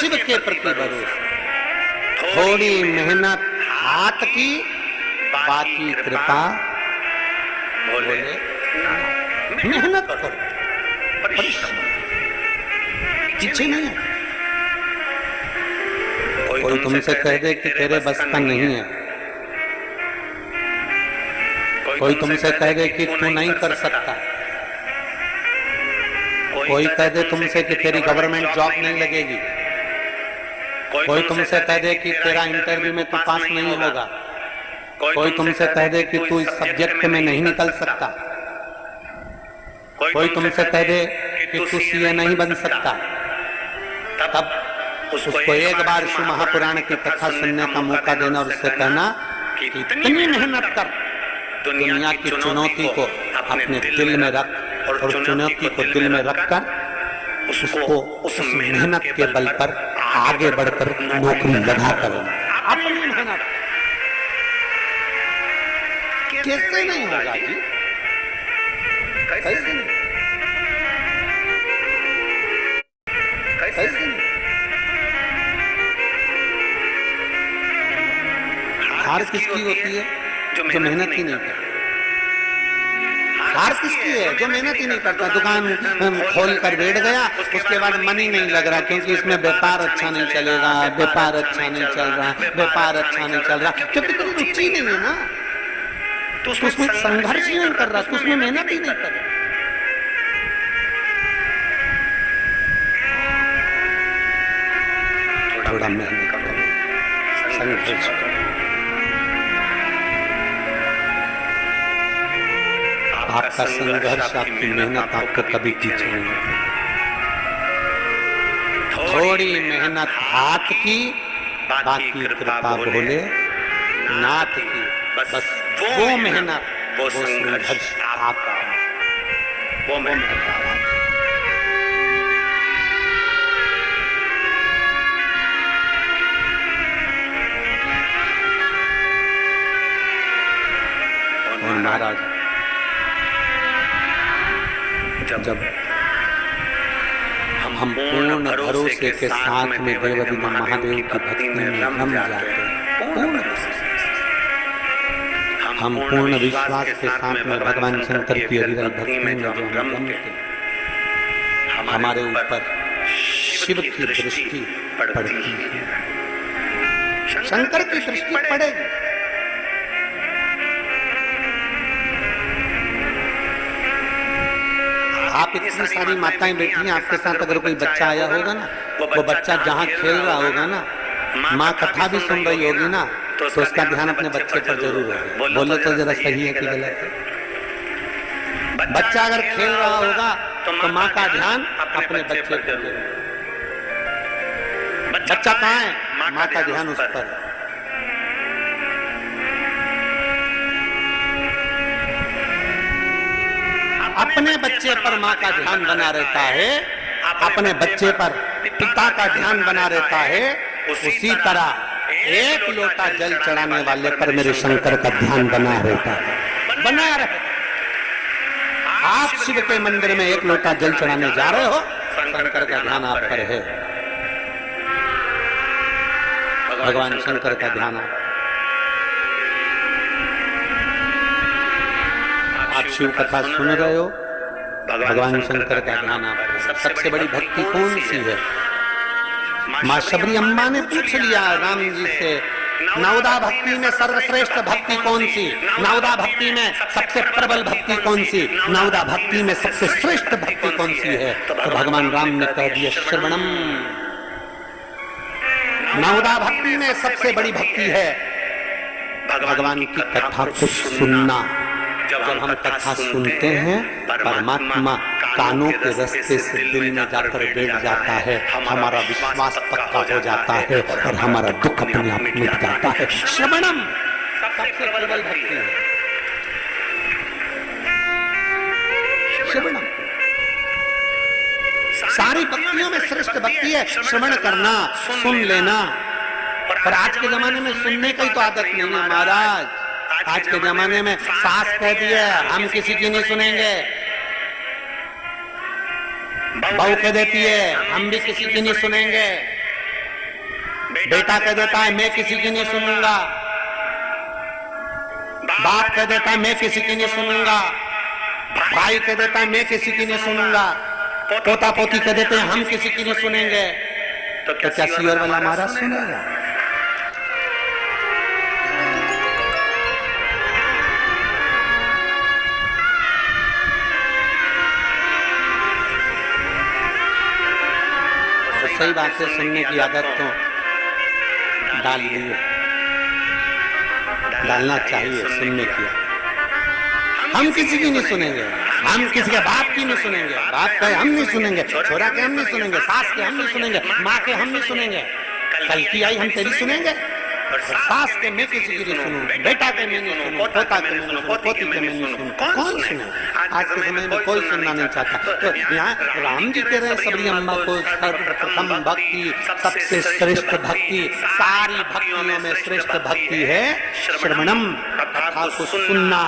शिव के प्रति भरोसा, थोड़ी मेहनत हाथ की, बाकी कृपा भोले। मेहनत करो, परिश्रम पीछे नहीं है। कोई तुमसे कह दे कि तेरे बस का नहीं है, कोई तुमसे कह दे कि तू नहीं कर सकता, कोई कह दे तुमसे कि तेरी गवर्नमेंट जॉब नहीं लगेगी, कोई तुमसे कह दे कि तेरा इंटरव्यू में तू पास नहीं होगा, कोई तुमसे कह दे कि तू इस सब्जेक्ट में नहीं निकल सकता, कोई तुमसे कह दे कि तू सीए नहीं बन सकता, तब उसको एक बार शिव महापुराण की कथा सुनने का मौका देना और उससे कहना कि इतनी मेहनत कर, दुनिया की चुनौती को अपने दिल में रख और चुनौती को दिल में रखकर उसको उस मेहनत के बल पर आगे बढ़कर नौकरी लगा कर अपनी मेहनत। कैसे नहीं होगा जी, कैसे नहीं, कैसे नहीं। हार किसकी होती है? जो मेहनत ही नहीं करता। हार किसकी है? जो मेहनत ही नहीं करता। दुकान खोल कर बैठ गया, उसके बाद मन ही नहीं लग रहा क्योंकि इसमें व्यापार अच्छा नहीं चलेगा, व्यापार अच्छा नहीं चल रहा, व्यापार अच्छा नहीं चल रहा, क्योंकि तुम रुचि नहीं है ना, तो उसमें संघर्ष ही नहीं कर रहा, तो उसमें मेहनत ही नहीं कर रहा। थोड़ा मेहनत करो, संघर्ष करो। आपका संघर्ष, आपकी मेहनत आपको कभी पीछे नहीं हटेगी। थोड़ी मेहनत हाथ की, बाकी कृपा भोले नाथ की। बस वो मेहनत, वो संघर्ष आपका, वो मेहनत और महाराज जब हम पूर्ण भरोसे के साथ में देवदेव महादेव की भक्ति में रम जाते हैं, हम पूर्ण विश्वास के साथ में भगवान शंकर की अविरल भक्ति में जो हम रमते, हमारे ऊपर शिव की दृष्टि पड़ती है, शंकर की दृष्टि पड़ेगी। आप इतनी सारी माताएं बैठी हैं, आपके साथ अगर कोई बच्चा आया होगा ना, वो बच्चा जहाँ खेल रहा होगा ना, माँ कथा भी सुन रही होगी ना, तो उसका ध्यान अपने बच्चे पर जरूर होगा। बोलो तो जरा सही है कि गलत है? बच्चा अगर खेल रहा होगा तो माँ का ध्यान अपने बच्चे पर जरूर। बच्चा कहाँ है? माँ का ध्यान उस पर है। अपने बच्चे पर माँ का ध्यान बना रहता है, अपने बच्चे पर पिता का ध्यान बना रहता है, उसी तरह एक लोटा जल चढ़ाने वाले पर मेरे शंकर का ध्यान बना रहता है, बना रहता। आप शिव के मंदिर में एक लोटा जल चढ़ाने जा रहे हो, शंकर का ध्यान आप पर है, भगवान शंकर का ध्यान आप शिव कथा सुन रहे हो, भगवान शंकर का ध्यान आप। सबसे बड़ी भक्ति कौन सी है? माँ शबरी अम्मा ने पूछ लिया राम जी से, नवदा भक्ति में सर्वश्रेष्ठ भक्ति कौन सी? नवदा भक्ति में सबसे प्रबल भक्ति कौन सी? नवदा भक्ति में सबसे श्रेष्ठ भक्ति कौन सी है? तो भगवान राम ने कह दिया श्रवणम। नवदा भक्ति में सबसे बड़ी भक्ति है भगवान की कथा को सुनना। जब हम कथा सुनते हैं, परमात्मा कानों के रास्ते से दिल में जाकर बैठ जाता है, हमारा विश्वास पक्का हो जाता है और हमारा दुख अपने आप मिट जाता है। श्रवणम सबसे प्रबल भक्ति है, श्रवणम सारी भक्तियों में श्रेष्ठ भक्ति है श्रवण करना, सुन लेना। पर आज के जमाने में सुनने की तो आदत नहीं है महाराज। आज के जमाने में सास कह दिए हम किसी की नहीं सुनेंगे, बहू कह देती है हम भी किसी की नहीं सुनेंगे, बेटा कह देता है मैं किसी की नहीं सुनूंगा, बाप कह देता है मैं किसी की नहीं सुनूंगा, भाई कह देता है मैं किसी की नहीं सुनूंगा, पोता पोती कह देते हैं हम किसी की नहीं सुनेंगे, तो क्या सियोर वाला महाराज सुनेगा? तो सही बात है, सुनने की आदत तो डाल ली है, डालना चाहिए सुनने की। हम किसी की नहीं सुनेंगे, हम किसी के बाप की नहीं सुनेंगे, बाप का हम नहीं सुनेंगे, छोरा के हम नहीं सुनेंगे, सास के हम नहीं सुनेंगे, माँ के हम नहीं सुनेंगे, कल की आई हम तेरी सुनेंगे, और सास के मैं किसी की नहीं सुनूं, बेटा के मैं नहीं सुनूं, पोता के मैं नहीं सुनूं, पोती के मैं नहीं सुनूं, कौन सुने? आज के समय में कोई सुनना नहीं चाहता। तो यहाँ राम जी कह रहे हैं सबरी अम्मा को सर्वप्रथम भक्ति, सबसे श्रेष्ठ भक्ति, सारी भक्तियों में श्रेष्ठ भक्ति है श्रवणम, कथा को सुनना,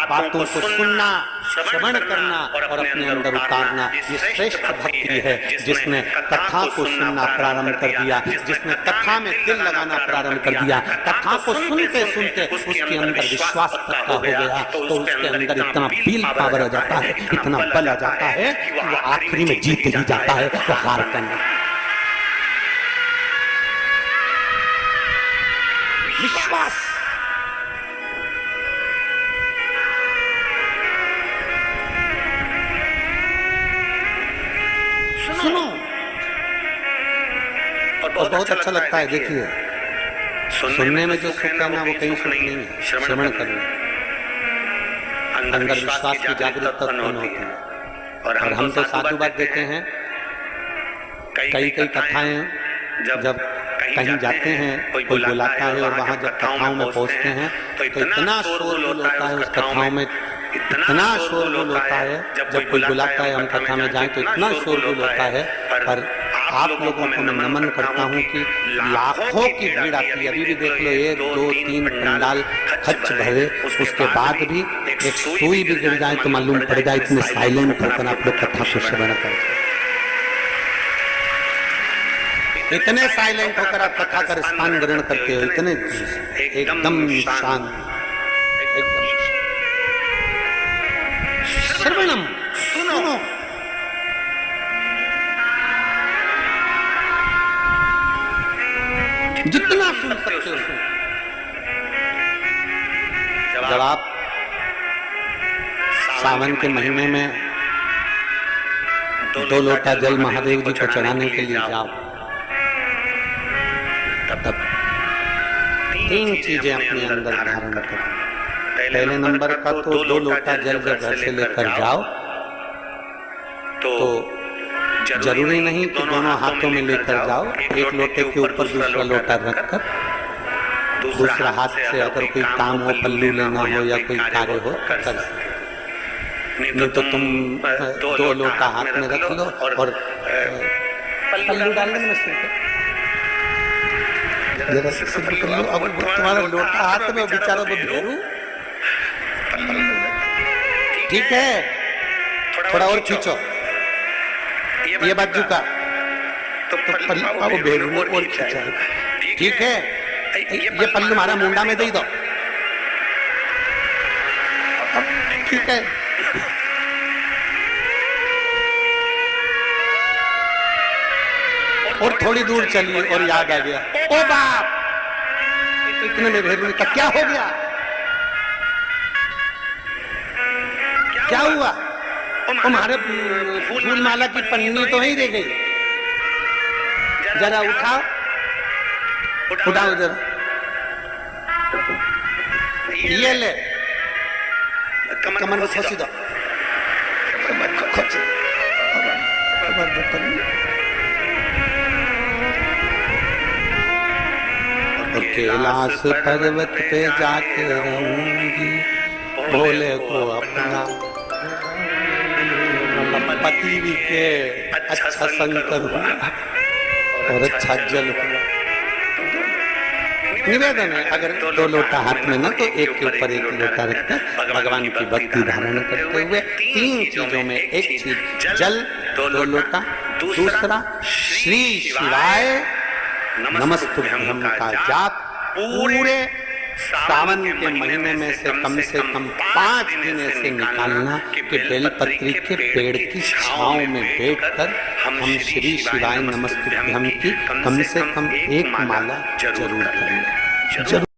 बातों को सुनना, श्रवण करना और अपने अंदर उतारना, ये श्रेष्ठ भक्ति है। जिसने कथा को सुनना प्रारंभ कर दिया, जिसने कथा में दिल लगाना प्रारंभ कर दिया, कथा को सुनते सुनते उसके अंदर विश्वास पक्का हो गया, तो उसके अंदर इतना विल पावर आ जाता है, इतना बल आ जाता है कि वो आखिरी में जीत ही जाता है, वो हार करना। विश्वास सुनो और बहुत अच्छा लगता है। देखिए सुनने में जो सुख है ना वो कहीं सुख नहीं है, श्रवण करना, अंदर विश्वास की जागृतता उत्पन्न होती है। और हम तो साधुवाद देते हैं, कई कई कथाएं जब कहीं जाते हैं कोई बुलाता है और वहां जब कथाओं में पहुंचते हैं तो इतना शोरगुल होता है उस कथाओं में, इतना शोरगुल होता है। जब कोई बुलाता है हम कथा में जाएं तो इतना शोरगुल होता है। पर आप लोगों को मैं नमन करता हूं कि लाखों की भीड़ आती है। अभी भी देख लो 1 2 3 पंडाल खच भरे, उसके बाद भी एक सुई भी गिर जाए तो मालूम पड़ जाए, इतने साइलेंट होकर आप लोग कथा को श्रवण करते, इतने साइलेंट होकर आप कथा का स्थान ग्रहण करते हो, इतने एकदम शांत, एकदम श्रवणम सुनो। जितना सुन सकते हो सुनो। जब आप सावन के महीने में 2 लोटा जल महादेव जी को चढ़ाने के लिए जाओ, तब 3 चीजें अपने अंदर धारण करो। पहले नंबर का तो 2 लोटा जल जब घर से लेकर जाओ तो जरूरी नहीं कि दोनों हाथों में लेकर जाओ, एक लोटे के ऊपर दूसरा लोटा रखकर दूसरा हाथ से अगर कोई काम हो, पल्लू लेना हो या कोई कार्य हो कर सकते। नहीं तो तुम 2 लोटा हाथ में रख लो और पल्लू डालने में सिर कर लो। अब तुम्हारा लोटा हाथ में, बेचारा वो भेरू, ठीक है, थोड़ा और खींचो, ये बाजू का तो पल्लू भेरू ने और खींचा, ठीक है, ये पल्लू हमारा मुंडा में दे दो, ठीक है। और थोड़ी दूर चलिए और याद आ गया, ओ बाप, इतने में भेरू का क्या हो गया, क्या हुआ? तुम्हारे फूल माला की पन्नी तो ही रह गई, जरा उठाओ, उठाओ जरा, ये ले, कमर में खोसी दो, कैलाश पर्वत पे जाके रहूंगी, भोले को अपना पति भी के अच्छा शंकर हुआ और अच्छा जल हुआ। निवेदन है, अगर 2 लोटा हाथ में ना तो एक के ऊपर एक लोटा रखकर भगवान की भक्ति धारण करते हुए 3 चीजों में एक चीज जल 2 लोटा, दूसरा श्री शिवाय नमस्तुभ्यम का जाप पूरे सावन के महीने में से कम 5 दिन ऐसे निकालना कि बेलपत्री के पेड़ की छांव में बैठकर हम श्री शिवाय नमस्तुभ्यम की कम से कम एक माला जरूर करें।